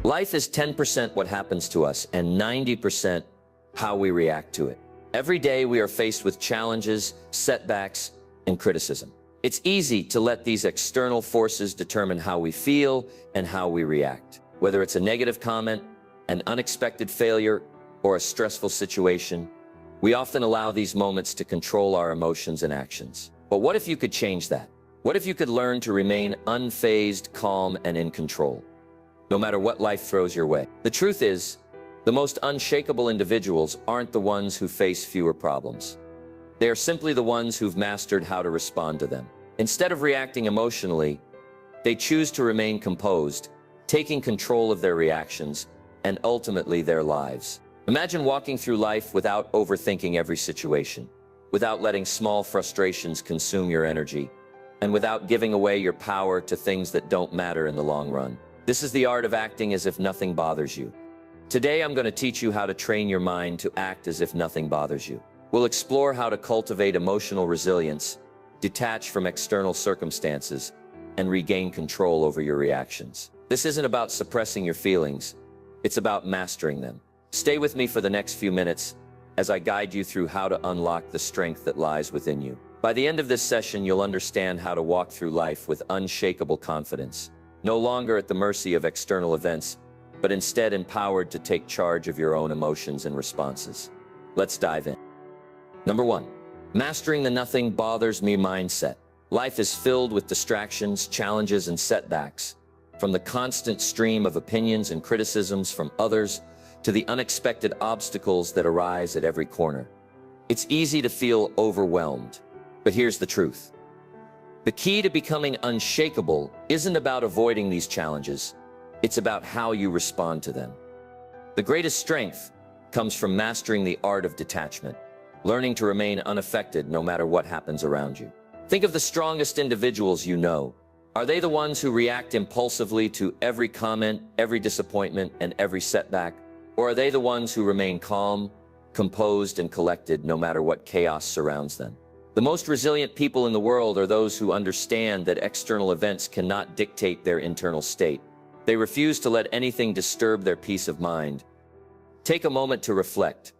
Life is 10% what happens to us and 90% how we react to it. Every day we are faced with challenges, setbacks, and criticism. It's easy to let these external forces determine how we feel and how we react. Whether it's a negative comment, an unexpected failure, or a stressful situation, we often allow these moments to control our emotions and actions. But what if you could change that? What if you could learn to remain unfazed, calm, and in control, no matter what life throws your way? The truth is, the most unshakable individuals aren't the ones who face fewer problems. They are simply the ones who've mastered how to respond to them. Instead of reacting emotionally, they choose to remain composed, taking control of their reactions and ultimately their lives. Imagine walking through life without overthinking every situation, without letting small frustrations consume your energy, and without giving away your power to things that don't matter in the long run. This is the art of acting as if nothing bothers you. Today, I'm going to teach you how to train your mind to act as if nothing bothers you. We'll explore how to cultivate emotional resilience, detach from external circumstances, and regain control over your reactions. This isn't about suppressing your feelings, it's about mastering them. Stay with me for the next few minutes as I guide you through how to unlock the strength that lies within you. By the end of this session, you'll understand how to walk through life with unshakable confidence, no longer at the mercy of external events, but instead empowered to take charge of your own emotions and responses. Let's dive in. Number 1, mastering the nothing bothers me mindset. Life is filled with distractions, challenges, and setbacks, from the constant stream of opinions and criticisms from others to the unexpected obstacles that arise at every corner. It's easy to feel overwhelmed. But here's the truth. The key to becoming unshakable isn't about avoiding these challenges. It's about how you respond to them. The greatest strength comes from mastering the art of detachment, learning to remain unaffected no matter what happens around you. Think of the strongest individuals you know. Are they the ones who react impulsively to every comment, every disappointment, and every setback? Or are they the ones who remain calm, composed, and collected no matter what chaos surrounds them? The most resilient people in the world are those who understand that external events cannot dictate their internal state. They refuse to let anything disturb their peace of mind. Take a moment to reflect.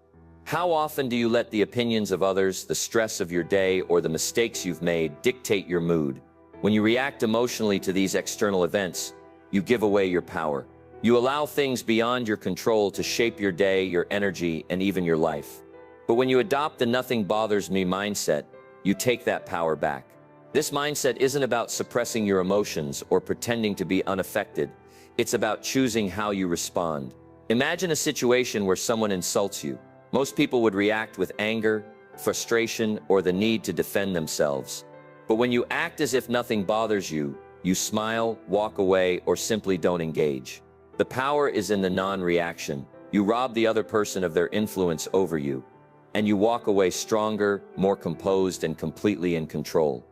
How often do you let the opinions of others, the stress of your day, or the mistakes you've made dictate your mood? When you react emotionally to these external events, you give away your power. You allow things beyond your control to shape your day, your energy, and even your life. But when you adopt the nothing bothers me mindset, you take that power back. This mindset isn't about suppressing your emotions or pretending to be unaffected. It's about choosing how you respond. Imagine a situation where someone insults you. Most people would react with anger, frustration, or the need to defend themselves. But when you act as if nothing bothers you, you smile, walk away, or simply don't engage. The power is in the non-reaction. You rob the other person of their influence over you, and you walk away stronger, more composed, and completely in control.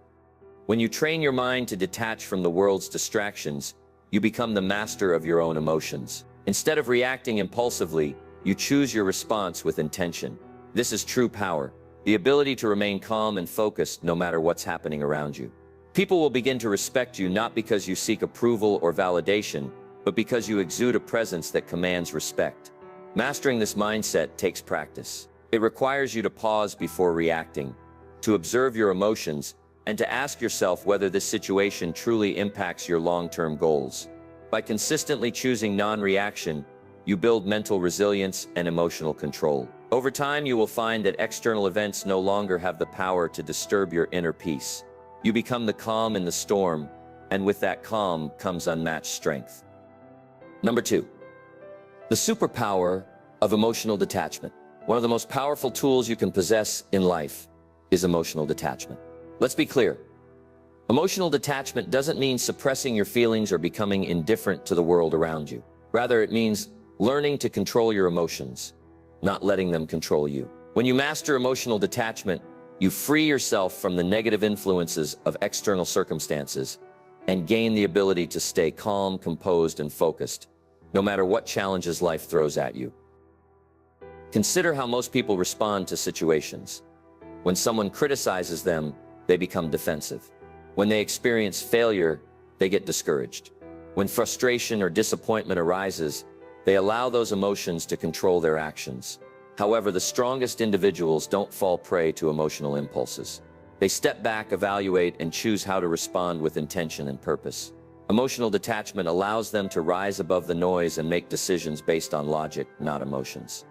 When you train your mind to detach from the world's distractions, you become the master of your own emotions. Instead of reacting impulsively, you choose your response with intention. This is true power, the ability to remain calm and focused no matter what's happening around you. People will begin to respect you not because you seek approval or validation, but because you exude a presence that commands respect. Mastering this mindset takes practice. It requires you to pause before reacting, to observe your emotions, and to ask yourself whether this situation truly impacts your long-term goals. By consistently choosing non-reaction, you build mental resilience and emotional control. Over time, you will find that external events no longer have the power to disturb your inner peace. You become the calm in the storm, and with that calm comes unmatched strength. Number 2, the superpower of emotional detachment. One of the most powerful tools you can possess in life is emotional detachment. Let's be clear. Emotional detachment doesn't mean suppressing your feelings or becoming indifferent to the world around you. Rather, it means learning to control your emotions, not letting them control you. When you master emotional detachment, you free yourself from the negative influences of external circumstances and gain the ability to stay calm, composed, and focused, no matter what challenges life throws at you. Consider how most people respond to situations. When someone criticizes them, they become defensive. When they experience failure, they get discouraged. When frustration or disappointment arises, they allow those emotions to control their actions. However, the strongest individuals don't fall prey to emotional impulses. They step back, evaluate, and choose how to respond with intention and purpose. Emotional detachment allows them to rise above the noise and make decisions based on logic, not emotions.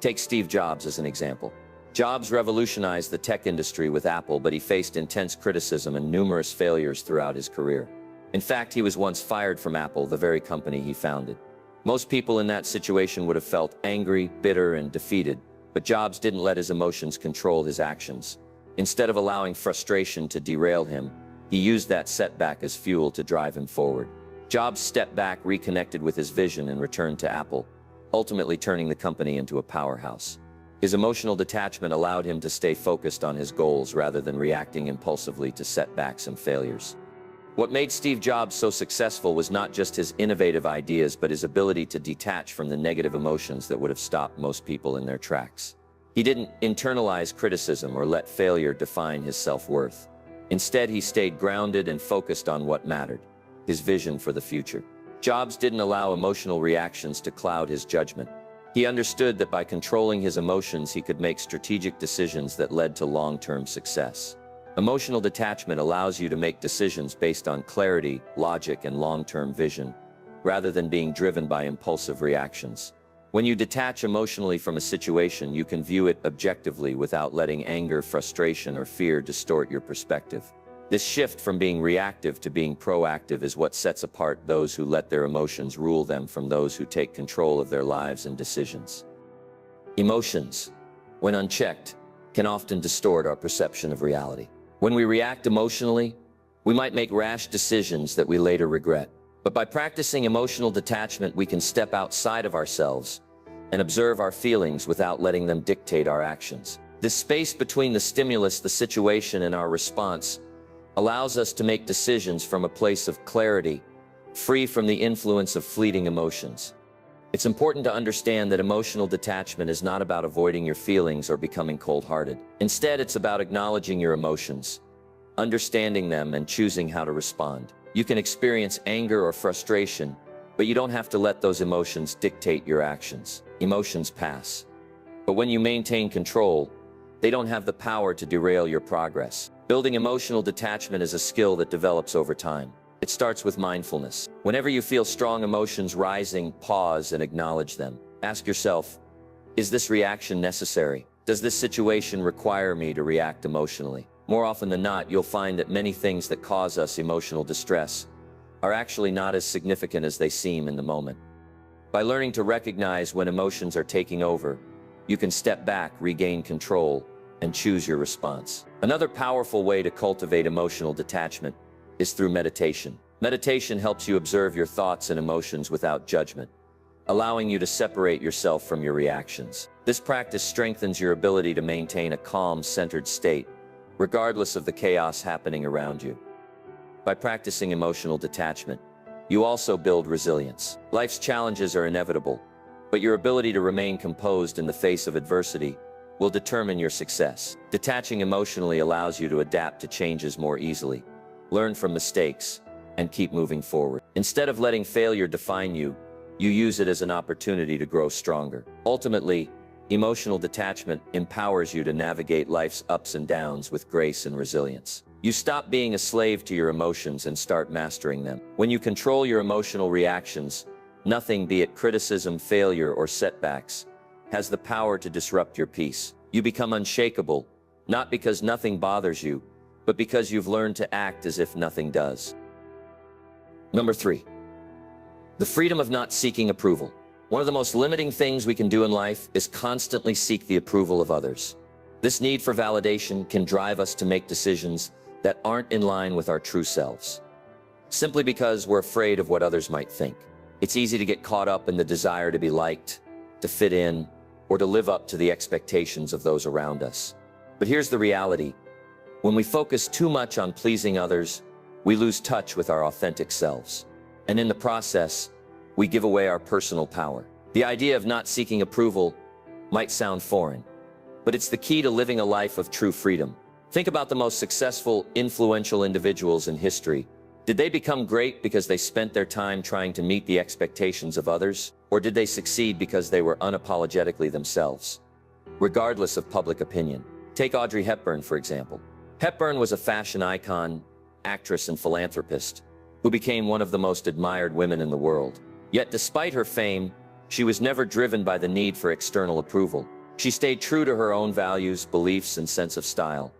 Take Steve Jobs as an example. Jobs revolutionized the tech industry with Apple, but he faced intense criticism and numerous failures throughout his career. In fact, he was once fired from Apple, the very company he founded. Most people in that situation would have felt angry, bitter, and defeated, but Jobs didn't let his emotions control his actions. Instead of allowing frustration to derail him, he used that setback as fuel to drive him forward. Jobs stepped back, reconnected with his vision, and returned to Apple, ultimately turning the company into a powerhouse. His emotional detachment allowed him to stay focused on his goals rather than reacting impulsively to setbacks and failures. What made Steve Jobs so successful was not just his innovative ideas, but his ability to detach from the negative emotions that would have stopped most people in their tracks. He didn't internalize criticism or let failure define his self-worth. Instead, he stayed grounded and focused on what mattered, his vision for the future. Jobs didn't allow emotional reactions to cloud his judgment. He understood that by controlling his emotions, he could make strategic decisions that led to long-term success. Emotional detachment allows you to make decisions based on clarity, logic, and long-term vision, rather than being driven by impulsive reactions. When you detach emotionally from a situation, you can view it objectively without letting anger, frustration, or fear distort your perspective. This shift from being reactive to being proactive is what sets apart those who let their emotions rule them from those who take control of their lives and decisions. Emotions, when unchecked, can often distort our perception of reality. When we react emotionally, we might make rash decisions that we later regret. But by practicing emotional detachment, we can step outside of ourselves and observe our feelings without letting them dictate our actions. This space between the stimulus, the situation, and our response allows us to make decisions from a place of clarity, free from the influence of fleeting emotions. It's important to understand that emotional detachment is not about avoiding your feelings or becoming cold-hearted. Instead, it's about acknowledging your emotions, understanding them, and choosing how to respond. You can experience anger or frustration, but you don't have to let those emotions dictate your actions. Emotions pass. But when you maintain control, they don't have the power to derail your progress. Building emotional detachment is a skill that develops over time. It starts with mindfulness. Whenever you feel strong emotions rising, pause and acknowledge them. Ask yourself, is this reaction necessary? Does this situation require me to react emotionally? More often than not, you'll find that many things that cause us emotional distress are actually not as significant as they seem in the moment. By learning to recognize when emotions are taking over, you can step back, regain control, and choose your response. Another powerful way to cultivate emotional detachment is through meditation. Meditation helps you observe your thoughts and emotions without judgment, allowing you to separate yourself from your reactions. This practice strengthens your ability to maintain a calm, centered state, regardless of the chaos happening around you. By practicing emotional detachment, you also build resilience. Life's challenges are inevitable, but your ability to remain composed in the face of adversity will determine your success. Detaching emotionally allows you to adapt to changes more easily, learn from mistakes, and keep moving forward. Instead of letting failure define you, you use it as an opportunity to grow stronger. Ultimately, emotional detachment empowers you to navigate life's ups and downs with grace and resilience. You stop being a slave to your emotions and start mastering them. When you control your emotional reactions, nothing, be it criticism, failure, or setbacks, has the power to disrupt your peace. You become unshakable, not because nothing bothers you, but because you've learned to act as if nothing does. Number 3, the freedom of not seeking approval. One of the most limiting things we can do in life is constantly seek the approval of others. This need for validation can drive us to make decisions that aren't in line with our true selves, simply because we're afraid of what others might think. It's easy to get caught up in the desire to be liked, to fit in, or to live up to the expectations of those around us. But here's the reality. When we focus too much on pleasing others, we lose touch with our authentic selves. And in the process, we give away our personal power. The idea of not seeking approval might sound foreign, but it's the key to living a life of true freedom. Think about the most successful, influential individuals in history. Did they become great because they spent their time trying to meet the expectations of others? Or did they succeed because they were unapologetically themselves, regardless of public opinion? Take Audrey Hepburn, for example. Hepburn was a fashion icon, actress, and philanthropist who became one of the most admired women in the world. Yet despite her fame, she was never driven by the need for external approval. She stayed true to her own values, beliefs, and sense of style,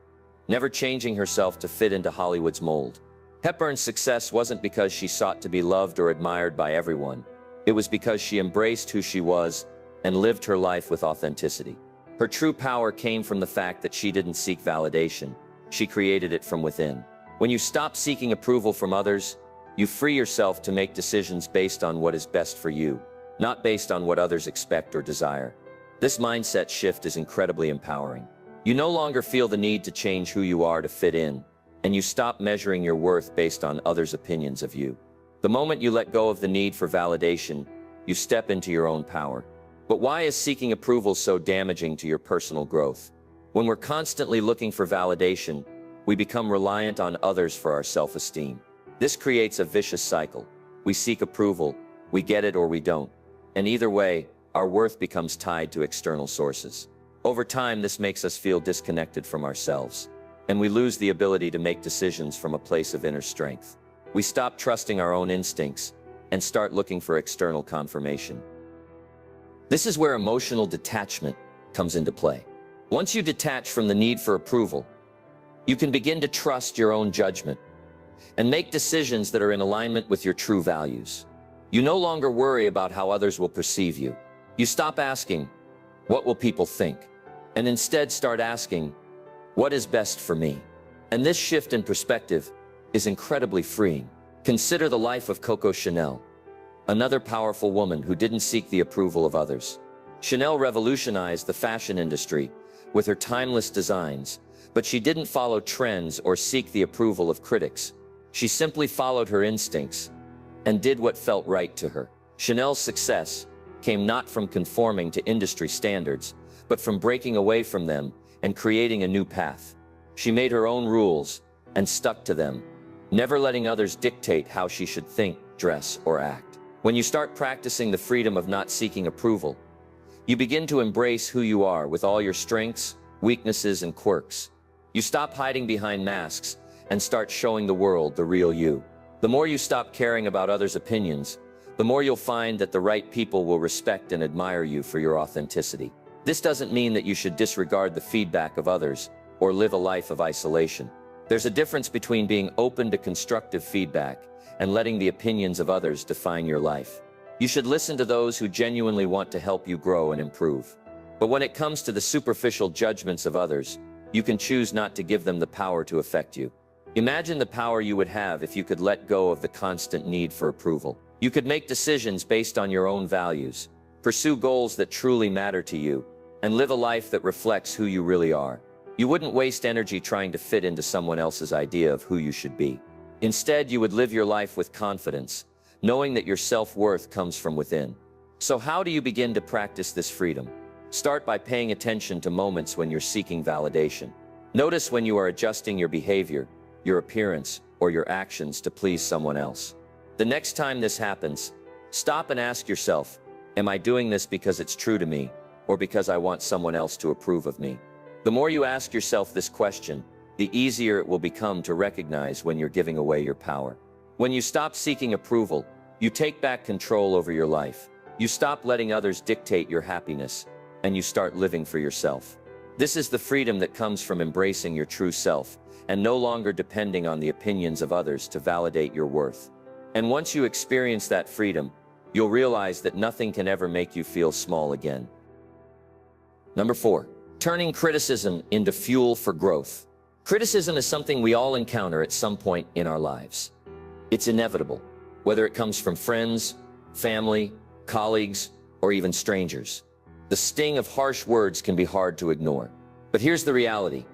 never changing herself to fit into Hollywood's mold. Hepburn's success wasn't because she sought to be loved or admired by everyone. It was because she embraced who she was and lived her life with authenticity. Her true power came from the fact that she didn't seek validation. She created it from within. When you stop seeking approval from others, you free yourself to make decisions based on what is best for you, not based on what others expect or desire. This mindset shift is incredibly empowering. You no longer feel the need to change who you are to fit in, and you stop measuring your worth based on others' opinions of you. The moment you let go of the need for validation, you step into your own power. But why is seeking approval so damaging to your personal growth? When we're constantly looking for validation, we become reliant on others for our self-esteem. This creates a vicious cycle. We seek approval, we get it or we don't. And either way, our worth becomes tied to external sources. Over time, this makes us feel disconnected from ourselves, and we lose the ability to make decisions from a place of inner strength. We stop trusting our own instincts and start looking for external confirmation. This is where emotional detachment comes into play. Once you detach from the need for approval, you can begin to trust your own judgment and make decisions that are in alignment with your true values. You no longer worry about how others will perceive you. You stop asking, "What will people think?" and instead start asking, "What is best for me?" And this shift in perspective is incredibly freeing. Consider the life of Coco Chanel, another powerful woman who didn't seek the approval of others. Chanel revolutionized the fashion industry with her timeless designs, but she didn't follow trends or seek the approval of critics. She simply followed her instincts and did what felt right to her. Chanel's success came not from conforming to industry standards, but from breaking away from them and creating a new path. She made her own rules and stuck to them, never letting others dictate how she should think, dress, or act. When you start practicing the freedom of not seeking approval, you begin to embrace who you are with all your strengths, weaknesses, and quirks. You stop hiding behind masks and start showing the world the real you. The more you stop caring about others' opinions, the more you'll find that the right people will respect and admire you for your authenticity. This doesn't mean that you should disregard the feedback of others or live a life of isolation. There's a difference between being open to constructive feedback and letting the opinions of others define your life. You should listen to those who genuinely want to help you grow and improve. But when it comes to the superficial judgments of others, you can choose not to give them the power to affect you. Imagine the power you would have if you could let go of the constant need for approval. You could make decisions based on your own values, pursue goals that truly matter to you, and live a life that reflects who you really are. You wouldn't waste energy trying to fit into someone else's idea of who you should be. Instead, you would live your life with confidence, knowing that your self-worth comes from within. So how do you begin to practice this freedom? Start by paying attention to moments when you're seeking validation. Notice when you are adjusting your behavior, your appearance, or your actions to please someone else. The next time this happens, stop and ask yourself, am I doing this because it's true to me, or because I want someone else to approve of me? The more you ask yourself this question, the easier it will become to recognize when you're giving away your power. When you stop seeking approval, you take back control over your life. You stop letting others dictate your happiness, and you start living for yourself. This is the freedom that comes from embracing your true self and no longer depending on the opinions of others to validate your worth. And once you experience that freedom, you'll realize that nothing can ever make you feel small again. Number 4, turning criticism into fuel for growth. Criticism is something we all encounter at some point in our lives. It's inevitable, whether it comes from friends, family, colleagues, or even strangers. The sting of harsh words can be hard to ignore. But here's the reality.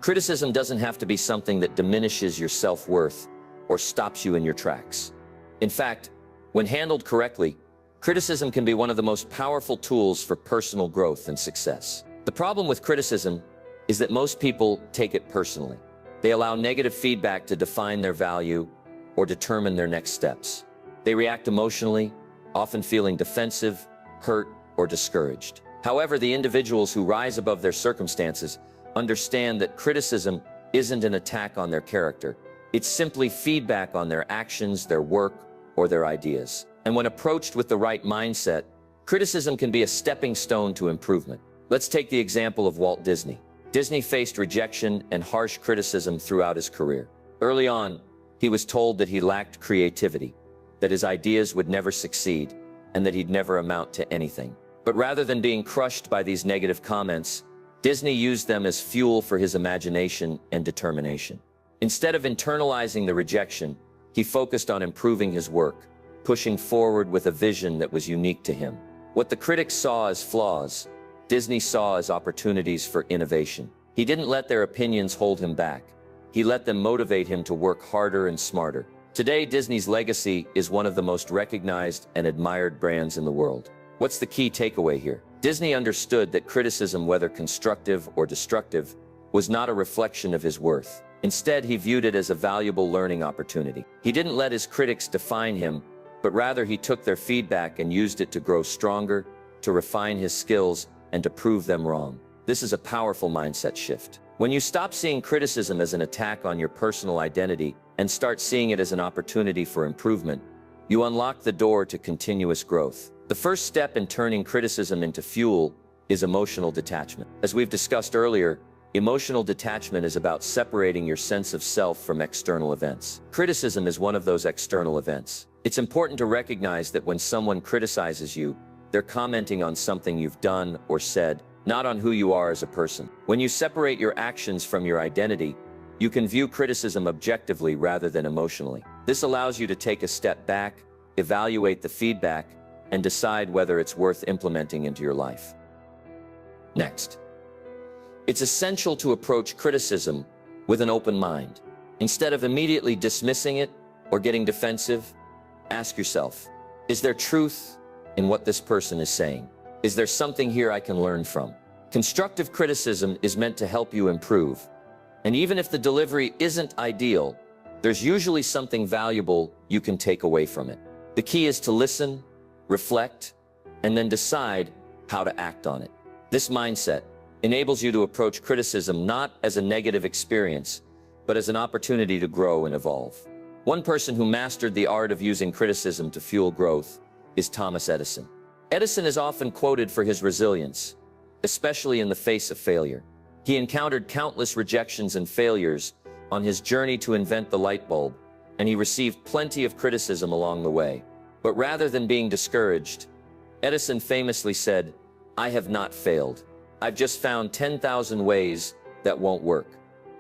Criticism doesn't have to be something that diminishes your self-worth or stops you in your tracks. In fact, when handled correctly, criticism can be one of the most powerful tools for personal growth and success. The problem with criticism is that most people take it personally. They allow negative feedback to define their value, or determine their next steps. They react emotionally, often feeling defensive, hurt, or discouraged. However, the individuals who rise above their circumstances understand that criticism isn't an attack on their character. It's simply feedback on their actions, their work, or their ideas. And when approached with the right mindset, criticism can be a stepping stone to improvement. Let's take the example of Walt Disney. Disney faced rejection and harsh criticism throughout his career. Early on, he was told that he lacked creativity, that his ideas would never succeed, and that he'd never amount to anything. But rather than being crushed by these negative comments, Disney used them as fuel for his imagination and determination. Instead of internalizing the rejection, he focused on improving his work, pushing forward with a vision that was unique to him. What the critics saw as flaws, Disney saw as opportunities for innovation. He didn't let their opinions hold him back. He let them motivate him to work harder and smarter. Today, Disney's legacy is one of the most recognized and admired brands in the world. What's the key takeaway here? Disney understood that criticism, whether constructive or destructive, was not a reflection of his worth. Instead, he viewed it as a valuable learning opportunity. He didn't let his critics define him, but rather he took their feedback and used it to grow stronger, to refine his skills, and to prove them wrong. This is a powerful mindset shift. When you stop seeing criticism as an attack on your personal identity and start seeing it as an opportunity for improvement, you unlock the door to continuous growth. The first step in turning criticism into fuel is emotional detachment. As we've discussed earlier, emotional detachment is about separating your sense of self from external events. Criticism is one of those external events. It's important to recognize that when someone criticizes you, they're commenting on something you've done or said, not on who you are as a person. When you separate your actions from your identity, you can view criticism objectively rather than emotionally. This allows you to take a step back, evaluate the feedback, and decide whether it's worth implementing into your life. Next, it's essential to approach criticism with an open mind. Instead of immediately dismissing it or getting defensive, ask yourself, is there truth in what this person is saying? Is there something here I can learn from? Constructive criticism is meant to help you improve. And even if the delivery isn't ideal, there's usually something valuable you can take away from it. The key is to listen, reflect, and then decide how to act on it. This mindset enables you to approach criticism not as a negative experience, but as an opportunity to grow and evolve. One person who mastered the art of using criticism to fuel growth is Thomas Edison. Edison is often quoted for his resilience, especially in the face of failure. He encountered countless rejections and failures on his journey to invent the light bulb, and he received plenty of criticism along the way. But rather than being discouraged, Edison famously said, "I have not failed. I've just found 10,000 ways that won't work."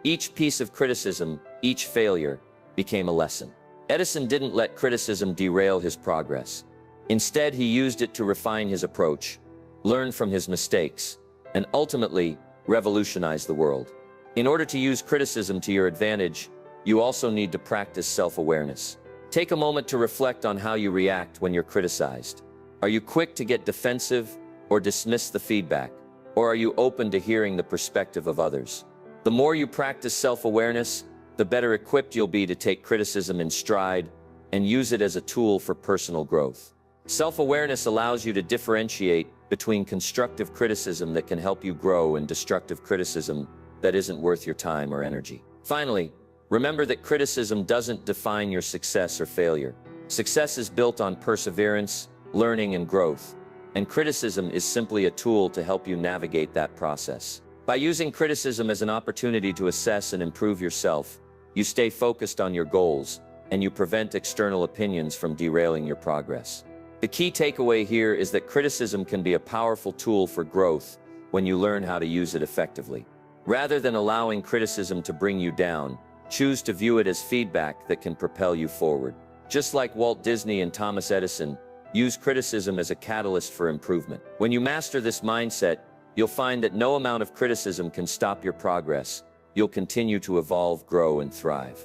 Each piece of criticism, each failure, became a lesson. Edison didn't let criticism derail his progress. Instead, he used it to refine his approach, learn from his mistakes, and ultimately revolutionize the world. In order to use criticism to your advantage, you also need to practice self-awareness. Take a moment to reflect on how you react when you're criticized. Are you quick to get defensive or dismiss the feedback? Or are you open to hearing the perspective of others? The more you practice self-awareness, the better equipped you'll be to take criticism in stride and use it as a tool for personal growth. Self-awareness allows you to differentiate between constructive criticism that can help you grow and destructive criticism that isn't worth your time or energy. Finally, remember that criticism doesn't define your success or failure. Success is built on perseverance, learning, and growth, and criticism is simply a tool to help you navigate that process. By using criticism as an opportunity to assess and improve yourself, you stay focused on your goals, and you prevent external opinions from derailing your progress. The key takeaway here is that criticism can be a powerful tool for growth when you learn how to use it effectively. Rather than allowing criticism to bring you down, choose to view it as feedback that can propel you forward. Just like Walt Disney and Thomas Edison, use criticism as a catalyst for improvement. When you master this mindset, you'll find that no amount of criticism can stop your progress. You'll continue to evolve, grow, and thrive.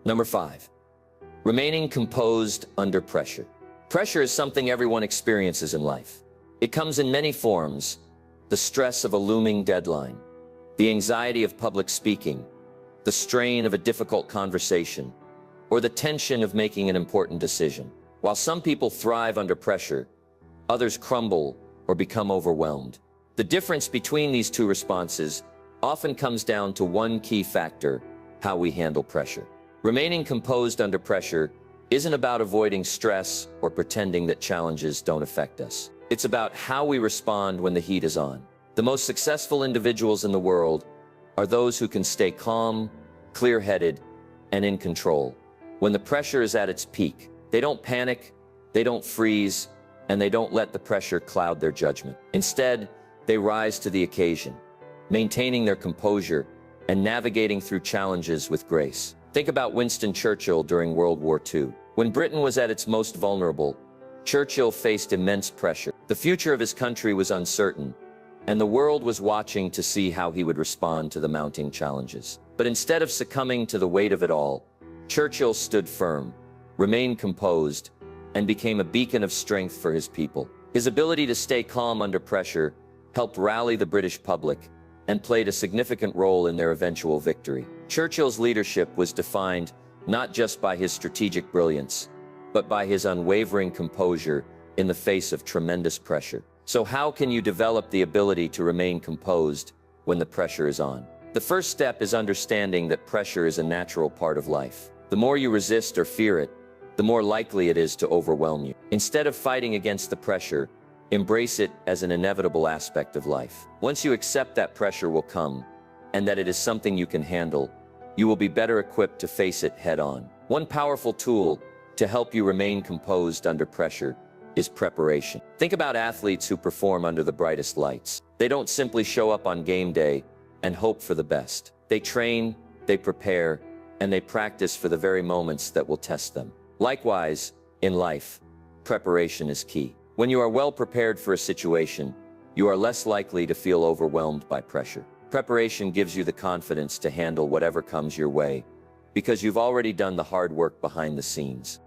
Number 5, remaining composed under pressure. Pressure is something everyone experiences in life. It comes in many forms: the stress of a looming deadline, the anxiety of public speaking, the strain of a difficult conversation, or the tension of making an important decision. While some people thrive under pressure, others crumble or become overwhelmed. The difference between these two responses often comes down to one key factor: how we handle pressure. Remaining composed under pressure isn't about avoiding stress or pretending that challenges don't affect us. It's about how we respond when the heat is on. The most successful individuals in the world are those who can stay calm, clear-headed, and in control. When the pressure is at its peak, they don't panic, they don't freeze, and they don't let the pressure cloud their judgment. Instead, they rise to the occasion, maintaining their composure and navigating through challenges with grace. Think about Winston Churchill during World War II. When Britain was at its most vulnerable, Churchill faced immense pressure. The future of his country was uncertain, and the world was watching to see how he would respond to the mounting challenges. But instead of succumbing to the weight of it all, Churchill stood firm, remained composed, and became a beacon of strength for his people. His ability to stay calm under pressure helped rally the British public and played a significant role in their eventual victory. Churchill's leadership was defined not just by his strategic brilliance, but by his unwavering composure in the face of tremendous pressure. So how can you develop the ability to remain composed when the pressure is on? The first step is understanding that pressure is a natural part of life. The more you resist or fear it, the more likely it is to overwhelm you. Instead of fighting against the pressure, embrace it as an inevitable aspect of life. Once you accept that pressure will come, and that it is something you can handle, you will be better equipped to face it head-on. One powerful tool to help you remain composed under pressure is preparation. Think about athletes who perform under the brightest lights. They don't simply show up on game day and hope for the best. They train, they prepare, and they practice for the very moments that will test them. Likewise, in life, preparation is key. When you are well prepared for a situation, you are less likely to feel overwhelmed by pressure. Preparation gives you the confidence to handle whatever comes your way, because you've already done the hard work behind the scenes.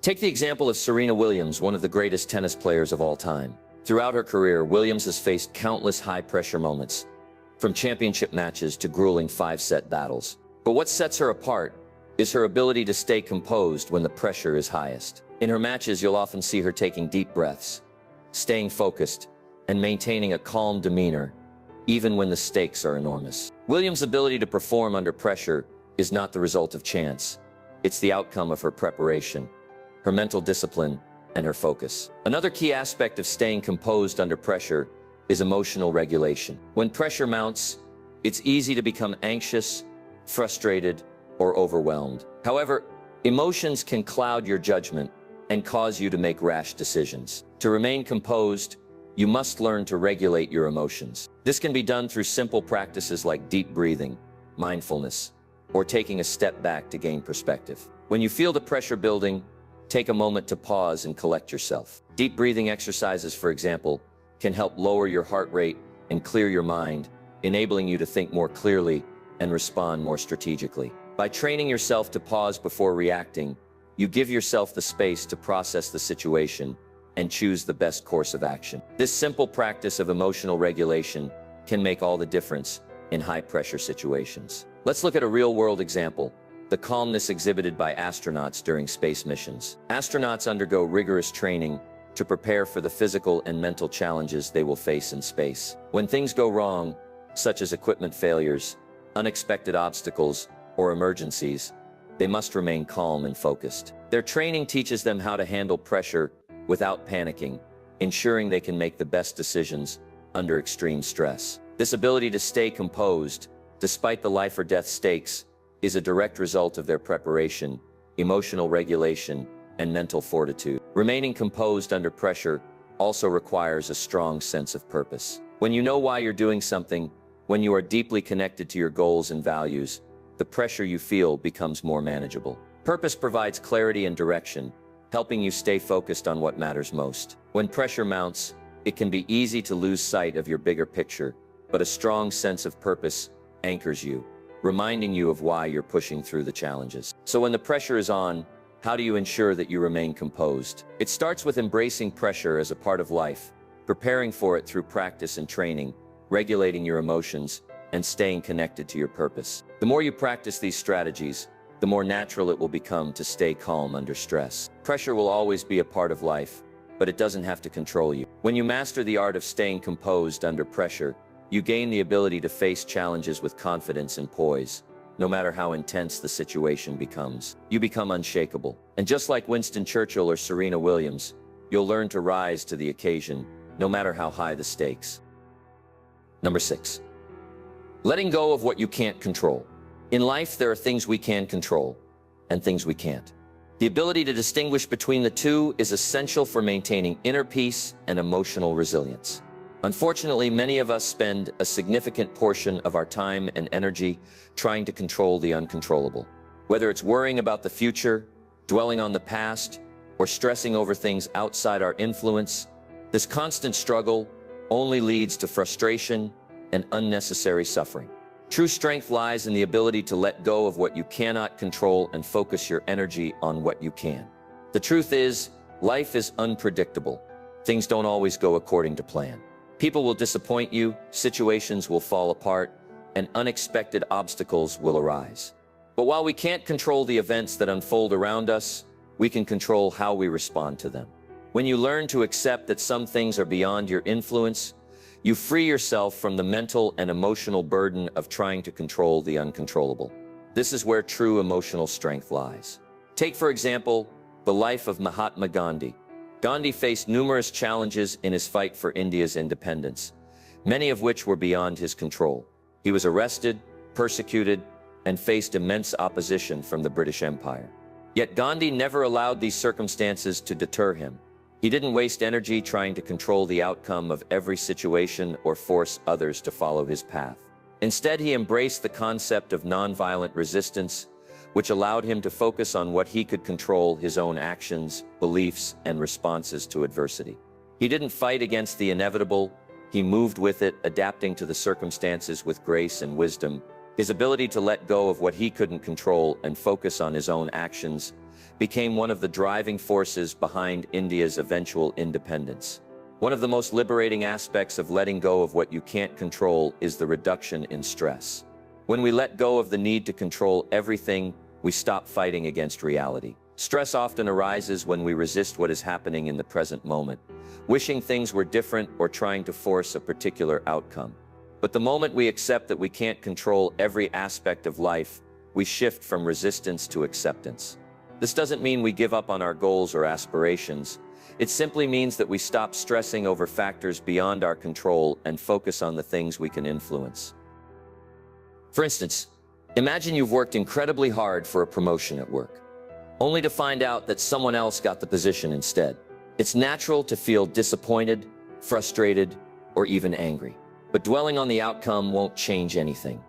Take the example of Serena Williams, one of the greatest tennis players of all time. Throughout her career, Williams has faced countless high-pressure moments, from championship matches to grueling 5-set battles. But what sets her apart is her ability to stay composed when the pressure is highest. In her matches, you'll often see her taking deep breaths, staying focused, and maintaining a calm demeanor, even when the stakes are enormous. Williams' ability to perform under pressure is not the result of chance. It's the outcome of her preparation, her mental discipline, and her focus. Another key aspect of staying composed under pressure is emotional regulation. When pressure mounts, it's easy to become anxious, frustrated, or overwhelmed. However, emotions can cloud your judgment and cause you to make rash decisions. To remain composed, you must learn to regulate your emotions. This can be done through simple practices like deep breathing, mindfulness, or taking a step back to gain perspective. When you feel the pressure building, take a moment to pause and collect yourself. Deep breathing exercises, for example, can help lower your heart rate and clear your mind, enabling you to think more clearly and respond more strategically. By training yourself to pause before reacting, you give yourself the space to process the situation and choose the best course of action. This simple practice of emotional regulation can make all the difference in high-pressure situations. Let's look at a real-world example: the calmness exhibited by astronauts during space missions. Astronauts undergo rigorous training to prepare for the physical and mental challenges they will face in space. When things go wrong, such as equipment failures, unexpected obstacles, or emergencies, they must remain calm and focused. Their training teaches them how to handle pressure without panicking, ensuring they can make the best decisions under extreme stress. This ability to stay composed, despite the life or death stakes, is a direct result of their preparation, emotional regulation, and mental fortitude. Remaining composed under pressure also requires a strong sense of purpose. When you know why you're doing something, when you are deeply connected to your goals and values, the pressure you feel becomes more manageable. Purpose provides clarity and direction, helping you stay focused on what matters most. When pressure mounts, it can be easy to lose sight of your bigger picture, but a strong sense of purpose anchors you, reminding you of why you're pushing through the challenges. So when the pressure is on, how do you ensure that you remain composed? It starts with embracing pressure as a part of life, preparing for it through practice and training, regulating your emotions, and staying connected to your purpose. The more you practice these strategies, the more natural it will become to stay calm under stress. Pressure will always be a part of life, but it doesn't have to control you. When you master the art of staying composed under pressure, you gain the ability to face challenges with confidence and poise. No matter how intense the situation becomes, you become unshakable. And just like Winston Churchill or Serena Williams, you'll learn to rise to the occasion, no matter how high the stakes. Number 6. Letting go of what you can't control. In life, there are things we can control and things we can't. The ability to distinguish between the two is essential for maintaining inner peace and emotional resilience. Unfortunately, many of us spend a significant portion of our time and energy trying to control the uncontrollable. Whether it's worrying about the future, dwelling on the past, or stressing over things outside our influence, this constant struggle only leads to frustration and unnecessary suffering. True strength lies in the ability to let go of what you cannot control and focus your energy on what you can. The truth is, life is unpredictable. Things don't always go according to plan. People will disappoint you, situations will fall apart, and unexpected obstacles will arise. But while we can't control the events that unfold around us, we can control how we respond to them. When you learn to accept that some things are beyond your influence, you free yourself from the mental and emotional burden of trying to control the uncontrollable. This is where true emotional strength lies. Take, for example, the life of Mahatma Gandhi. Gandhi faced numerous challenges in his fight for India's independence, many of which were beyond his control. He was arrested, persecuted, and faced immense opposition from the British Empire. Yet Gandhi never allowed these circumstances to deter him. He didn't waste energy trying to control the outcome of every situation or force others to follow his path. Instead, he embraced the concept of nonviolent resistance, which allowed him to focus on what he could control: his own actions, beliefs, and responses to adversity. He didn't fight against the inevitable, he moved with it, adapting to the circumstances with grace and wisdom. His ability to let go of what he couldn't control and focus on his own actions became one of the driving forces behind India's eventual independence. One of the most liberating aspects of letting go of what you can't control is the reduction in stress. When we let go of the need to control everything, we stop fighting against reality. Stress often arises when we resist what is happening in the present moment, wishing things were different or trying to force a particular outcome. But the moment we accept that we can't control every aspect of life, we shift from resistance to acceptance. This doesn't mean we give up on our goals or aspirations. It simply means that we stop stressing over factors beyond our control and focus on the things we can influence. For instance, imagine you've worked incredibly hard for a promotion at work, only to find out that someone else got the position instead. It's natural to feel disappointed, frustrated, or even angry. But dwelling on the outcome won't change anything.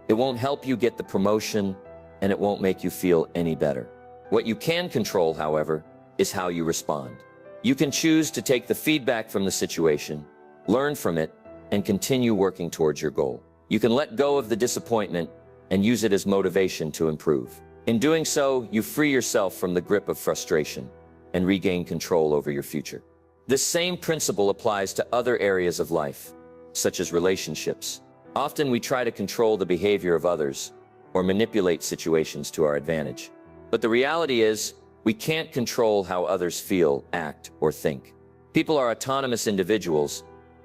It won't help you get the promotion, and it won't make you feel any better. What you can control, however, is how you respond. You can choose to take the feedback from the situation, learn from it, and continue working towards your goal. You can let go of the disappointment and use it as motivation to improve. In doing so, you free yourself from the grip of frustration and regain control over your future. This same principle applies to other areas of life, such as relationships. Often we try to control the behavior of others or manipulate situations to our advantage. But the reality is, we can't control how others feel, act, or think. People are autonomous individuals,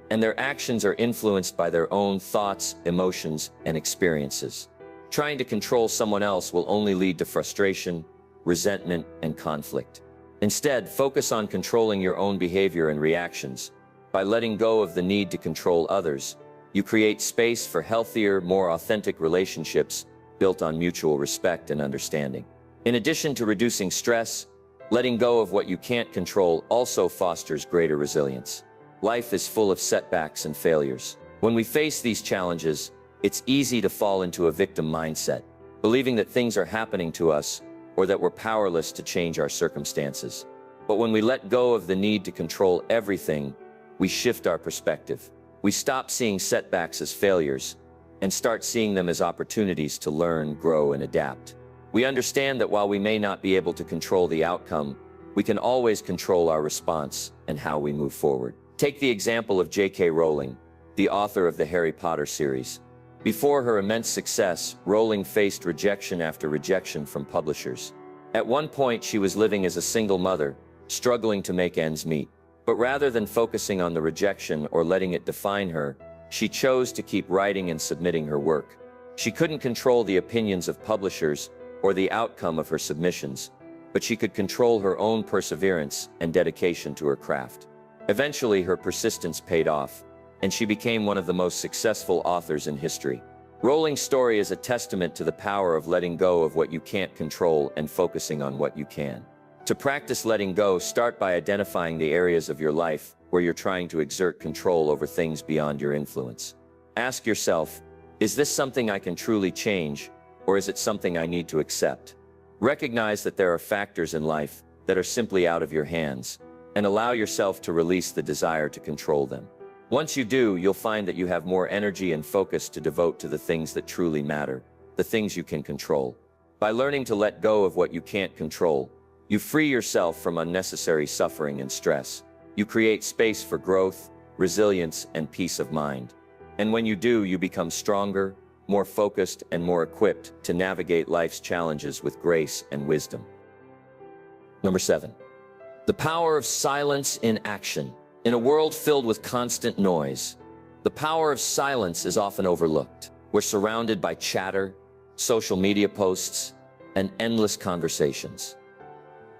and their actions are influenced by their own thoughts, emotions, and experiences. Trying to control someone else will only lead to frustration, resentment, and conflict. Instead, focus on controlling your own behavior and reactions. By letting go of the need to control others, you create space for healthier, more authentic relationships built on mutual respect and understanding. In addition to reducing stress, letting go of what you can't control also fosters greater resilience. Life is full of setbacks and failures. When we face these challenges, it's easy to fall into a victim mindset, believing that things are happening to us or that we're powerless to change our circumstances. But when we let go of the need to control everything, we shift our perspective. We stop seeing setbacks as failures and start seeing them as opportunities to learn, grow, and adapt. We understand that while we may not be able to control the outcome, we can always control our response and how we move forward. Take the example of J.K. Rowling, the author of the Harry Potter series. Before her immense success, Rowling faced rejection after rejection from publishers. At one point, she was living as a single mother, struggling to make ends meet. But rather than focusing on the rejection or letting it define her, she chose to keep writing and submitting her work. She couldn't control the opinions of publishers or the outcome of her submissions, but she could control her own perseverance and dedication to her craft. Eventually, her persistence paid off, and she became one of the most successful authors in history. Rowling's story is a testament to the power of letting go of what you can't control and focusing on what you can. To practice letting go, start by identifying the areas of your life where you're trying to exert control over things beyond your influence. Ask yourself, is this something I can truly change, or is it something I need to accept? Recognize that there are factors in life that are simply out of your hands, and allow yourself to release the desire to control them. Once you do, you'll find that you have more energy and focus to devote to the things that truly matter, the things you can control. By learning to let go of what you can't control, you free yourself from unnecessary suffering and stress. You create space for growth, resilience, and peace of mind. And when you do, you become stronger, more focused, and more equipped to navigate life's challenges with grace and wisdom. Number 7. The power of silence in action. In a world filled with constant noise, the power of silence is often overlooked. We're surrounded by chatter, social media posts, and endless conversations.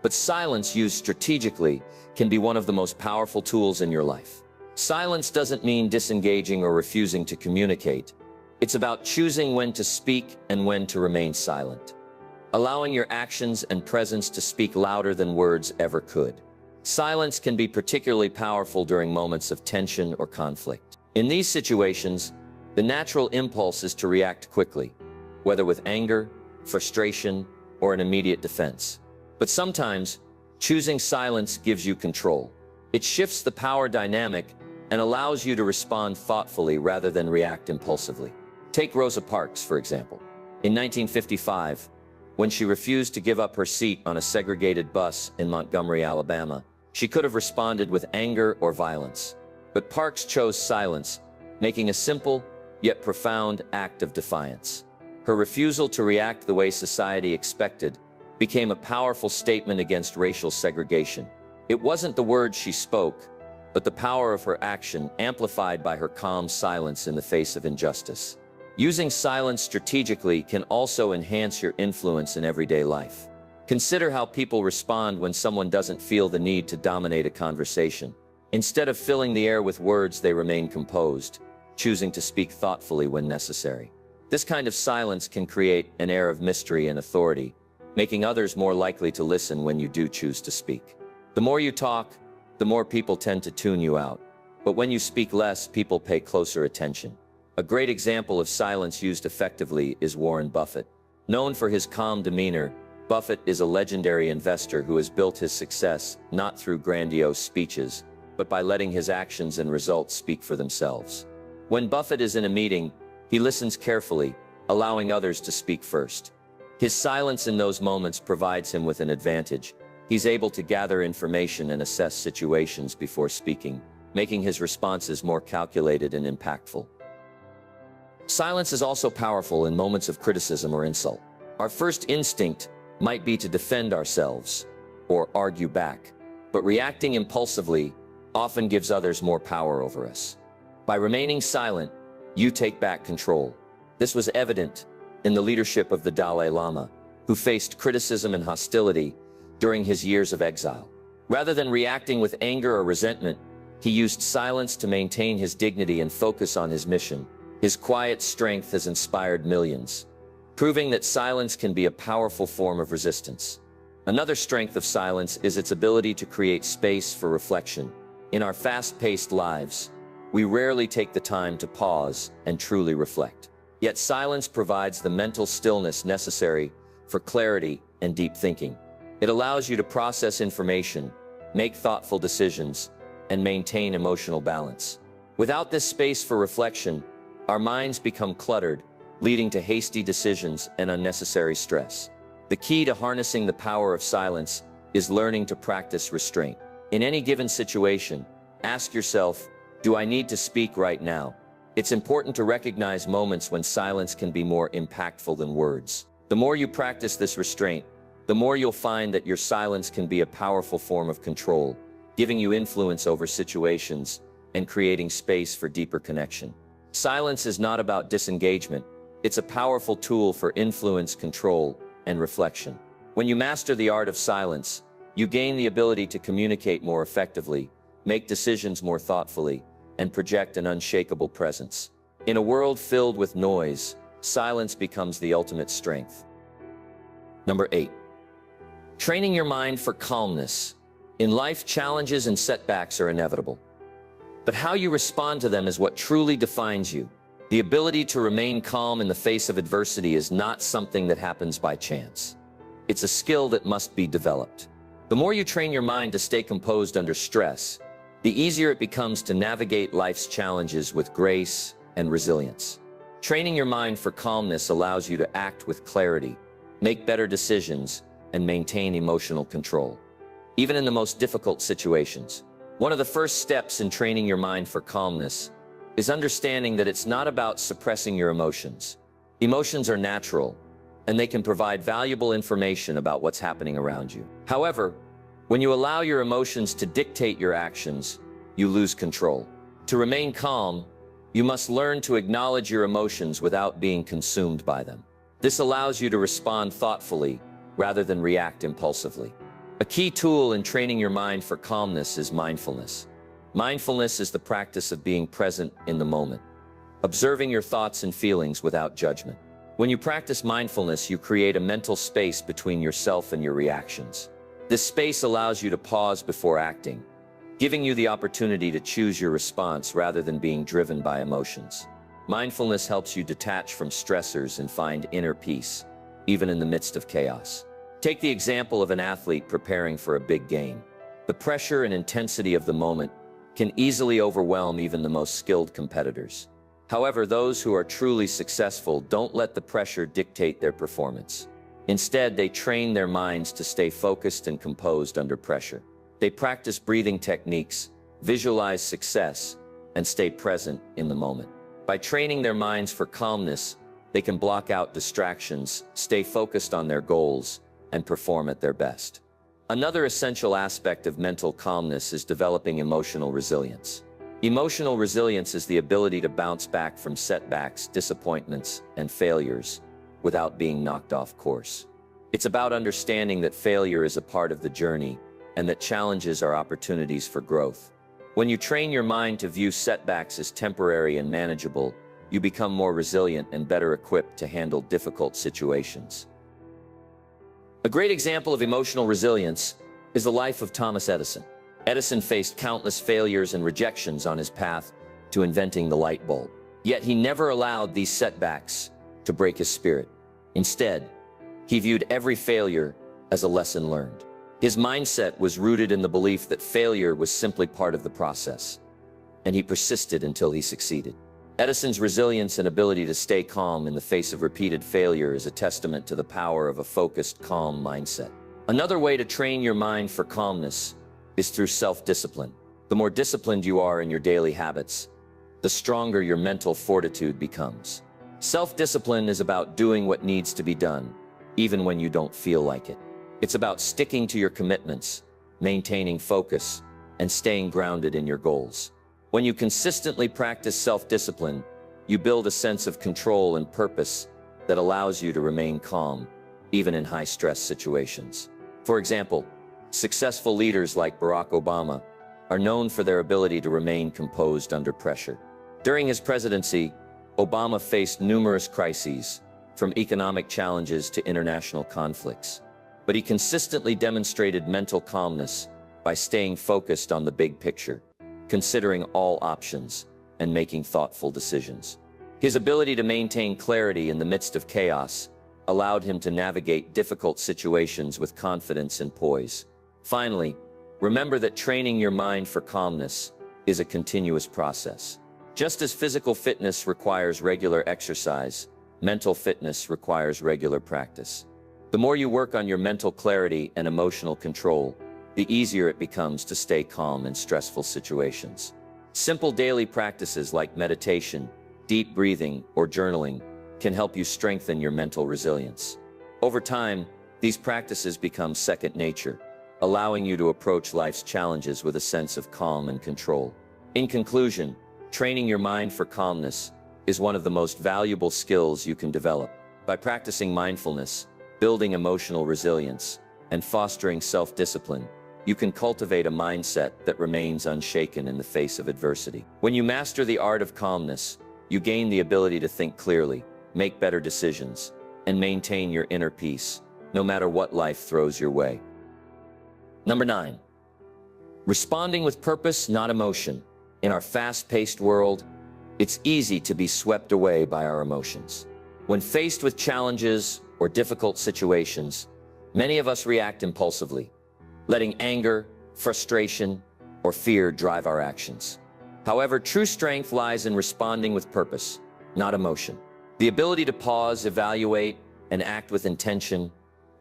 But silence used strategically can be one of the most powerful tools in your life. Silence doesn't mean disengaging or refusing to communicate. It's about choosing when to speak and when to remain silent, allowing your actions and presence to speak louder than words ever could. Silence can be particularly powerful during moments of tension or conflict. In these situations, the natural impulse is to react quickly, whether with anger, frustration, or an immediate defense. But sometimes, choosing silence gives you control. It shifts the power dynamic and allows you to respond thoughtfully rather than react impulsively. Take Rosa Parks, for example. In 1955, when she refused to give up her seat on a segregated bus in Montgomery, Alabama, she could have responded with anger or violence. But Parks chose silence, making a simple yet profound act of defiance. Her refusal to react the way society expected became a powerful statement against racial segregation. It wasn't the words she spoke, but the power of her action amplified by her calm silence in the face of injustice. Using silence strategically can also enhance your influence in everyday life. Consider how people respond when someone doesn't feel the need to dominate a conversation. Instead of filling the air with words, they remain composed, choosing to speak thoughtfully when necessary. This kind of silence can create an air of mystery and authority, making others more likely to listen when you do choose to speak. The more you talk, the more people tend to tune you out. But when you speak less, people pay closer attention. A great example of silence used effectively is Warren Buffett. Known for his calm demeanor, Buffett is a legendary investor who has built his success not through grandiose speeches, but by letting his actions and results speak for themselves. When Buffett is in a meeting, he listens carefully, allowing others to speak first. His silence in those moments provides him with an advantage. He's able to gather information and assess situations before speaking, making his responses more calculated and impactful. Silence is also powerful in moments of criticism or insult. Our first instinct might be to defend ourselves or argue back, but reacting impulsively often gives others more power over us. By remaining silent, you take back control. This was evident in the leadership of the Dalai Lama, who faced criticism and hostility during his years of exile. Rather than reacting with anger or resentment, he used silence to maintain his dignity and focus on his mission. His quiet strength has inspired millions, proving that silence can be a powerful form of resistance. Another strength of silence is its ability to create space for reflection. In our fast-paced lives, we rarely take the time to pause and truly reflect. Yet silence provides the mental stillness necessary for clarity and deep thinking. It allows you to process information, make thoughtful decisions, and maintain emotional balance. Without this space for reflection, our minds become cluttered, leading to hasty decisions and unnecessary stress. The key to harnessing the power of silence is learning to practice restraint. In any given situation, ask yourself, do I need to speak right now? It's important to recognize moments when silence can be more impactful than words. The more you practice this restraint, the more you'll find that your silence can be a powerful form of control, giving you influence over situations and creating space for deeper connection. Silence is not about disengagement. It's a powerful tool for influence, control, and reflection. When you master the art of silence, you gain the ability to communicate more effectively, make decisions more thoughtfully, and project an unshakable presence. In a world filled with noise, silence becomes the ultimate strength. Number 8. Training your mind for calmness. In life, challenges and setbacks are inevitable. But how you respond to them is what truly defines you. The ability to remain calm in the face of adversity is not something that happens by chance. It's a skill that must be developed. The more you train your mind to stay composed under stress, the easier it becomes to navigate life's challenges with grace and resilience. Training your mind for calmness allows you to act with clarity, make better decisions, and maintain emotional control, even in the most difficult situations. One of the first steps in training your mind for calmness is understanding that it's not about suppressing your emotions. Emotions are natural, and they can provide valuable information about what's happening around you. However, when you allow your emotions to dictate your actions, you lose control. To remain calm, you must learn to acknowledge your emotions without being consumed by them. This allows you to respond thoughtfully rather than react impulsively. A key tool in training your mind for calmness is mindfulness. Mindfulness is the practice of being present in the moment, observing your thoughts and feelings without judgment. When you practice mindfulness, you create a mental space between yourself and your reactions. This space allows you to pause before acting, giving you the opportunity to choose your response rather than being driven by emotions. Mindfulness helps you detach from stressors and find inner peace, even in the midst of chaos. Take the example of an athlete preparing for a big game. The pressure and intensity of the moment can easily overwhelm even the most skilled competitors. However, those who are truly successful don't let the pressure dictate their performance. Instead, they train their minds to stay focused and composed under pressure. They practice breathing techniques, visualize success, and stay present in the moment. By training their minds for calmness, they can block out distractions, stay focused on their goals, and perform at their best. Another essential aspect of mental calmness is developing emotional resilience. Emotional resilience is the ability to bounce back from setbacks, disappointments, and failures without being knocked off course. It's about understanding that failure is a part of the journey and that challenges are opportunities for growth. When you train your mind to view setbacks as temporary and manageable, you become more resilient and better equipped to handle difficult situations. A great example of emotional resilience is the life of Thomas Edison. Edison faced countless failures and rejections on his path to inventing the light bulb. Yet he never allowed these setbacks to break his spirit. Instead, he viewed every failure as a lesson learned. His mindset was rooted in the belief that failure was simply part of the process, and he persisted until he succeeded. Edison's resilience and ability to stay calm in the face of repeated failure is a testament to the power of a focused, calm mindset. Another way to train your mind for calmness is through self-discipline. The more disciplined you are in your daily habits, the stronger your mental fortitude becomes. Self-discipline is about doing what needs to be done, even when you don't feel like it. It's about sticking to your commitments, maintaining focus, and staying grounded in your goals. When you consistently practice self-discipline, you build a sense of control and purpose that allows you to remain calm, even in high-stress situations. For example, successful leaders like Barack Obama are known for their ability to remain composed under pressure. During his presidency, Obama faced numerous crises, from economic challenges to international conflicts. But he consistently demonstrated mental calmness by staying focused on the big picture, considering all options, and making thoughtful decisions. His ability to maintain clarity in the midst of chaos allowed him to navigate difficult situations with confidence and poise. Finally, remember that training your mind for calmness is a continuous process. Just as physical fitness requires regular exercise, mental fitness requires regular practice. The more you work on your mental clarity and emotional control, the easier it becomes to stay calm in stressful situations. Simple daily practices like meditation, deep breathing, or journaling can help you strengthen your mental resilience. Over time, these practices become second nature, allowing you to approach life's challenges with a sense of calm and control. In conclusion, training your mind for calmness is one of the most valuable skills you can develop. By practicing mindfulness, building emotional resilience, and fostering self-discipline, you can cultivate a mindset that remains unshaken in the face of adversity. When you master the art of calmness, you gain the ability to think clearly, make better decisions, and maintain your inner peace, no matter what life throws your way. Number 9. Responding with purpose, not emotion. In our fast-paced world, it's easy to be swept away by our emotions. When faced with challenges or difficult situations, many of us react impulsively, letting anger, frustration, or fear drive our actions. However, true strength lies in responding with purpose, not emotion. The ability to pause, evaluate, and act with intention,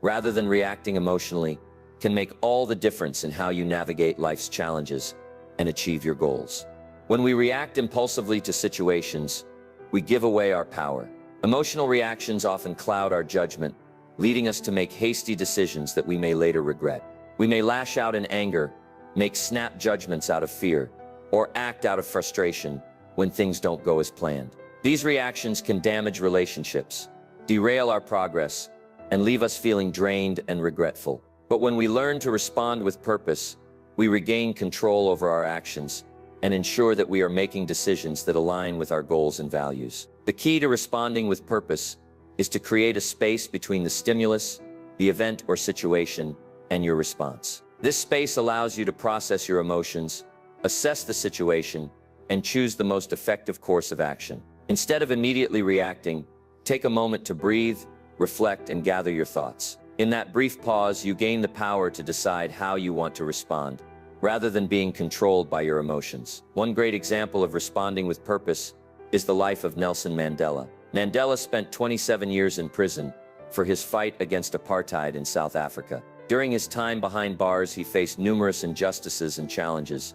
rather than reacting emotionally, can make all the difference in how you navigate life's challenges and achieve your goals. When we react impulsively to situations, we give away our power. Emotional reactions often cloud our judgment, leading us to make hasty decisions that we may later regret. We may lash out in anger, make snap judgments out of fear, or act out of frustration when things don't go as planned. These reactions can damage relationships, derail our progress, and leave us feeling drained and regretful. But when we learn to respond with purpose, we regain control over our actions and ensure that we are making decisions that align with our goals and values. The key to responding with purpose is to create a space between the stimulus, the event or situation, and your response. This space allows you to process your emotions, assess the situation, and choose the most effective course of action. Instead of immediately reacting, take a moment to breathe, reflect, and gather your thoughts. In that brief pause, you gain the power to decide how you want to respond, rather than being controlled by your emotions. One great example of responding with purpose is the life of Nelson Mandela. Mandela spent 27 years in prison for his fight against apartheid in South Africa. During his time behind bars, he faced numerous injustices and challenges,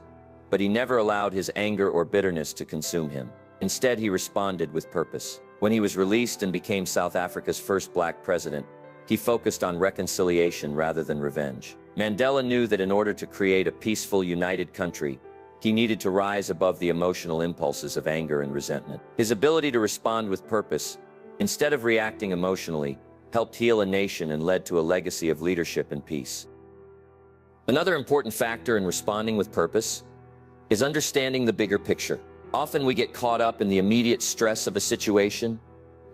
but he never allowed his anger or bitterness to consume him. Instead, he responded with purpose. When he was released and became South Africa's first black president, he focused on reconciliation rather than revenge. Mandela knew that in order to create a peaceful, united country, he needed to rise above the emotional impulses of anger and resentment. His ability to respond with purpose, instead of reacting emotionally, helped heal a nation and led to a legacy of leadership and peace. Another important factor in responding with purpose is understanding the bigger picture. Often we get caught up in the immediate stress of a situation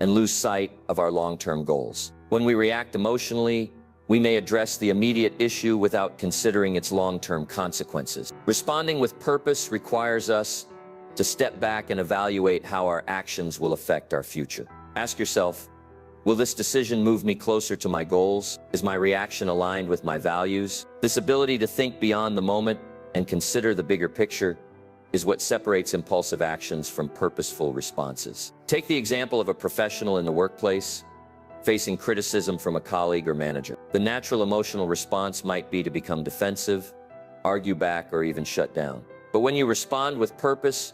and lose sight of our long-term goals. When we react emotionally, we may address the immediate issue without considering its long-term consequences. Responding with purpose requires us to step back and evaluate how our actions will affect our future. Ask yourself, will this decision move me closer to my goals? Is my reaction aligned with my values? This ability to think beyond the moment and consider the bigger picture is what separates impulsive actions from purposeful responses. Take the example of a professional in the workplace facing criticism from a colleague or manager. The natural emotional response might be to become defensive, argue back, or even shut down. But when you respond with purpose,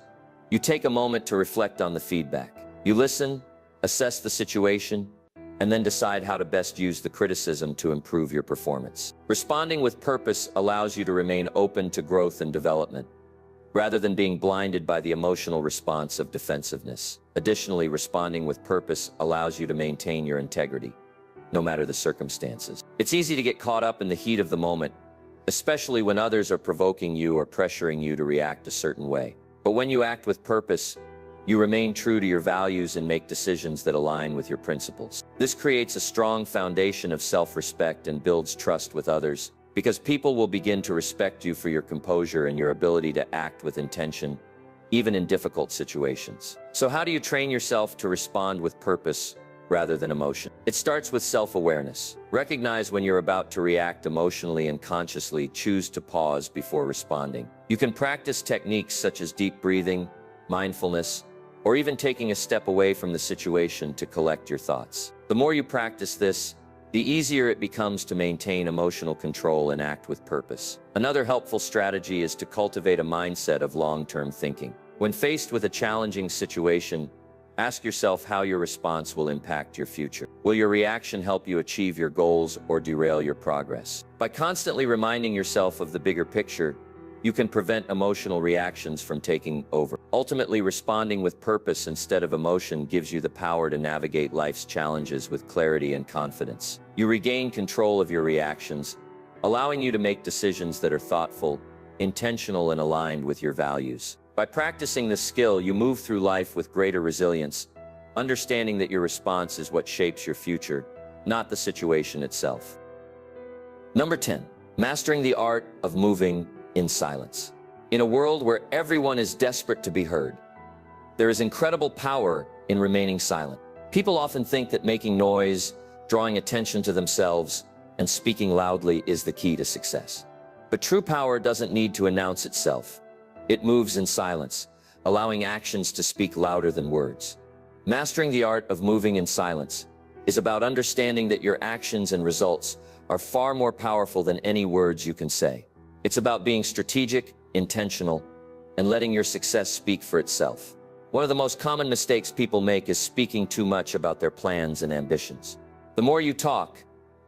you take a moment to reflect on the feedback. You listen, assess the situation, and then decide how to best use the criticism to improve your performance. Responding with purpose allows you to remain open to growth and development, rather than being blinded by the emotional response of defensiveness. Additionally, responding with purpose allows you to maintain your integrity, no matter the circumstances. It's easy to get caught up in the heat of the moment, especially when others are provoking you or pressuring you to react a certain way. But when you act with purpose, you remain true to your values and make decisions that align with your principles. This creates a strong foundation of self-respect and builds trust with others, because people will begin to respect you for your composure and your ability to act with intention, even in difficult situations. So how do you train yourself to respond with purpose rather than emotion? It starts with self-awareness. Recognize when you're about to react emotionally and consciously choose to pause before responding. You can practice techniques such as deep breathing, mindfulness, or even taking a step away from the situation to collect your thoughts. The more you practice this, the easier it becomes to maintain emotional control and act with purpose. Another helpful strategy is to cultivate a mindset of long-term thinking. When faced with a challenging situation, Ask yourself how your response will impact your future. Will your reaction help you achieve your goals or derail your progress? By constantly reminding yourself of the bigger picture, you can prevent emotional reactions from taking over. Ultimately, responding with purpose instead of emotion gives you the power to navigate life's challenges with clarity and confidence. You regain control of your reactions, allowing you to make decisions that are thoughtful, intentional, and aligned with your values. By practicing this skill, you move through life with greater resilience, understanding that your response is what shapes your future, not the situation itself. Number 10, mastering the art of moving in silence. In a world where everyone is desperate to be heard, there is incredible power in remaining silent. People often think that making noise, drawing attention to themselves, and speaking loudly is the key to success. But true power doesn't need to announce itself. It moves in silence, allowing actions to speak louder than words. Mastering the art of moving in silence is about understanding that your actions and results are far more powerful than any words you can say. It's about being strategic, intentional, and letting your success speak for itself. One of the most common mistakes people make is speaking too much about their plans and ambitions. The more you talk,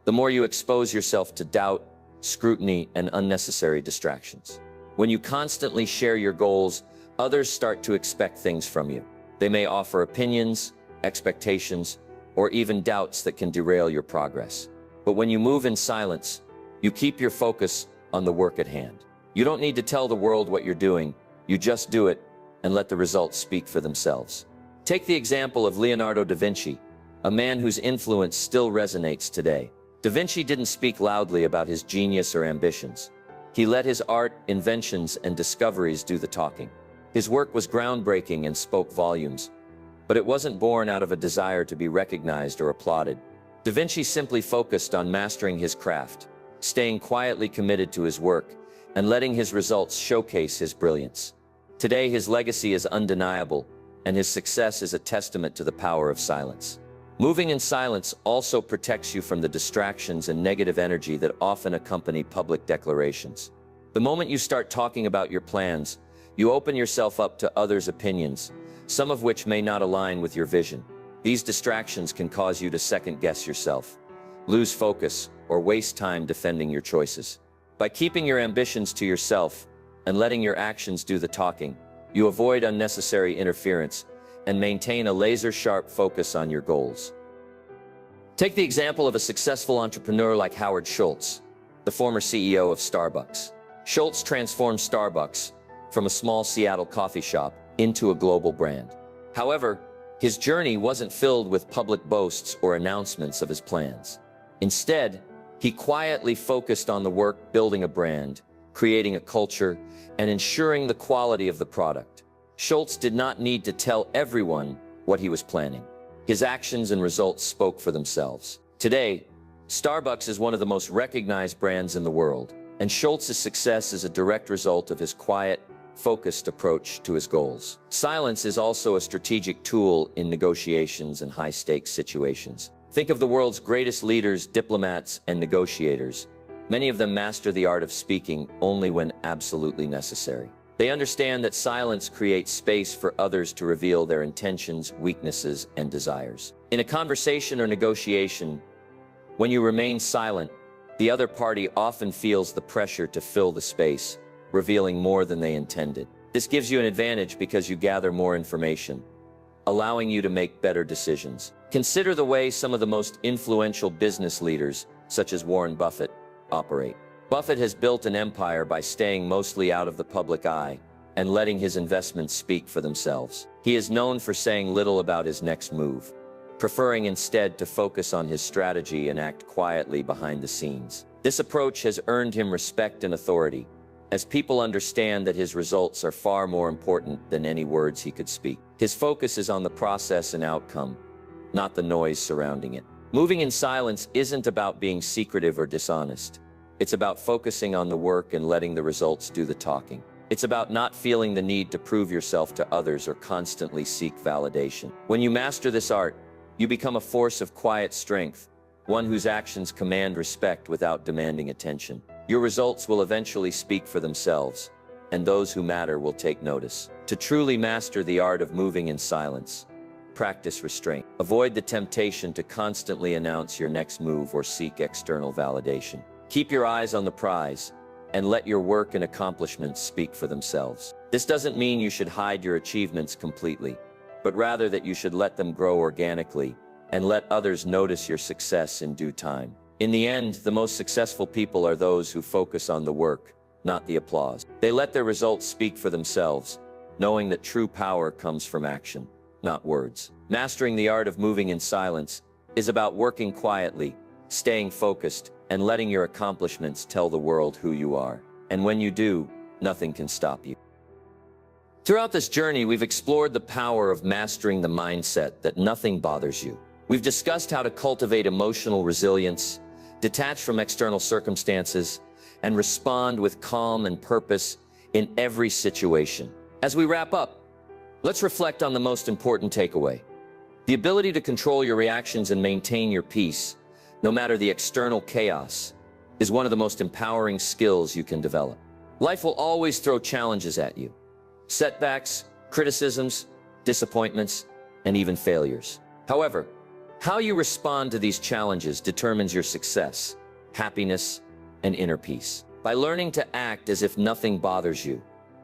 the more you expose yourself to doubt, scrutiny, and unnecessary distractions. When you constantly share your goals, others start to expect things from you. They may offer opinions, expectations, or even doubts that can derail your progress. But when you move in silence, you keep your focus on the work at hand. You don't need to tell the world what you're doing, you just do it and let the results speak for themselves. Take the example of Leonardo da Vinci, a man whose influence still resonates today. Da Vinci didn't speak loudly about his genius or ambitions. He let his art, inventions, and discoveries do the talking. His work was groundbreaking and spoke volumes, but it wasn't born out of a desire to be recognized or applauded. Da Vinci simply focused on mastering his craft, staying quietly committed to his work, and letting his results showcase his brilliance. Today, his legacy is undeniable, and his success is a testament to the power of silence. Moving in silence also protects you from the distractions and negative energy that often accompany public declarations. The moment you start talking about your plans, you open yourself up to others' opinions, some of which may not align with your vision. These distractions can cause you to second-guess yourself, lose focus, or waste time defending your choices. By keeping your ambitions to yourself and letting your actions do the talking, you avoid unnecessary interference and maintain a laser-sharp focus on your goals. Take the example of a successful entrepreneur like Howard Schultz, the former CEO of Starbucks. Schultz transformed Starbucks from a small Seattle coffee shop into a global brand. However, his journey wasn't filled with public boasts or announcements of his plans. Instead, he quietly focused on the work building a brand, creating a culture, and ensuring the quality of the product. Schultz did not need to tell everyone what he was planning. His actions and results spoke for themselves. Today, Starbucks is one of the most recognized brands in the world, and Schultz's success is a direct result of his quiet, focused approach to his goals. Silence is also a strategic tool in negotiations and high-stakes situations. Think of the world's greatest leaders, diplomats, and negotiators. Many of them master the art of speaking only when absolutely necessary. They understand that silence creates space for others to reveal their intentions, weaknesses, and desires. In a conversation or negotiation, when you remain silent, the other party often feels the pressure to fill the space, revealing more than they intended. This gives you an advantage because you gather more information, allowing you to make better decisions. Consider the way some of the most influential business leaders, such as Warren Buffett, operate. Buffett has built an empire by staying mostly out of the public eye and letting his investments speak for themselves. He is known for saying little about his next move, preferring instead to focus on his strategy and act quietly behind the scenes. This approach has earned him respect and authority, as people understand that his results are far more important than any words he could speak. His focus is on the process and outcome, not the noise surrounding it. Moving in silence isn't about being secretive or dishonest. It's about focusing on the work and letting the results do the talking. It's about not feeling the need to prove yourself to others or constantly seek validation. When you master this art, you become a force of quiet strength, one whose actions command respect without demanding attention. Your results will eventually speak for themselves, and those who matter will take notice. To truly master the art of moving in silence, Practice restraint. Avoid the temptation to constantly announce your next move or seek external validation. Keep your eyes on the prize and let your work and accomplishments speak for themselves. This doesn't mean you should hide your achievements completely, but rather that you should let them grow organically and let others notice your success in due time. In the end, the most successful people are those who focus on the work, not the applause. They let their results speak for themselves, knowing that true power comes from action, not words. Mastering the art of moving in silence is about working quietly, staying focused, and letting your accomplishments tell the world who you are. And when you do, nothing can stop you. Throughout this journey, we've explored the power of mastering the mindset that nothing bothers you. We've discussed how to cultivate emotional resilience, detach from external circumstances, and respond with calm and purpose in every situation. As we wrap up, let's reflect on the most important takeaway. The ability to control your reactions and maintain your peace, no matter the external chaos, is one of the most empowering skills you can develop. Life will always throw challenges at you. Setbacks, criticisms, disappointments, and even failures. However, how you respond to these challenges determines your success, happiness, and inner peace. By learning to act as if nothing bothers you,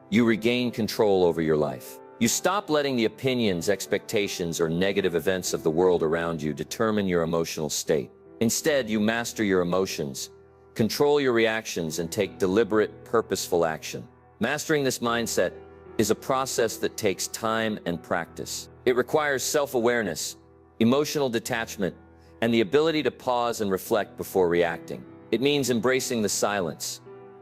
you regain control over your life. You stop letting the opinions, expectations, or negative events of the world around you determine your emotional state. Instead, you master your emotions, control your reactions, and take deliberate, purposeful action. Mastering this mindset is a process that takes time and practice. It requires self-awareness, emotional detachment, and the ability to pause and reflect before reacting. It means embracing the silence,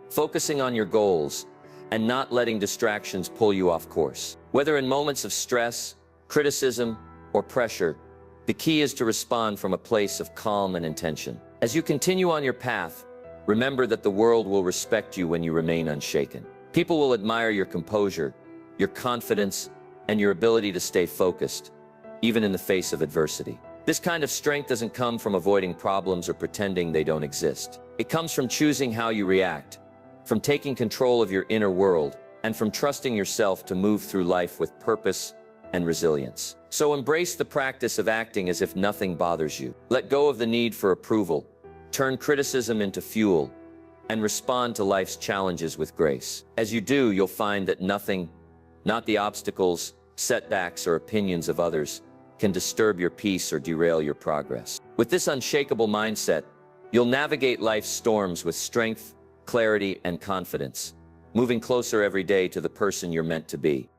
focusing on your goals, and not letting distractions pull you off course. Whether in moments of stress, criticism, or pressure, the key is to respond from a place of calm and intention. As you continue on your path, remember that the world will respect you when you remain unshaken. People will admire your composure, your confidence, and your ability to stay focused, even in the face of adversity. This kind of strength doesn't come from avoiding problems or pretending they don't exist. It comes from choosing how you react, from taking control of your inner world, and from trusting yourself to move through life with purpose and resilience. So embrace the practice of acting as if nothing bothers you. Let go of the need for approval, turn criticism into fuel, and respond to life's challenges with grace. As you do, you'll find that nothing, not the obstacles, setbacks, or opinions of others, can disturb your peace or derail your progress. With this unshakable mindset, you'll navigate life's storms with strength, clarity, and confidence, moving closer every day to the person you're meant to be.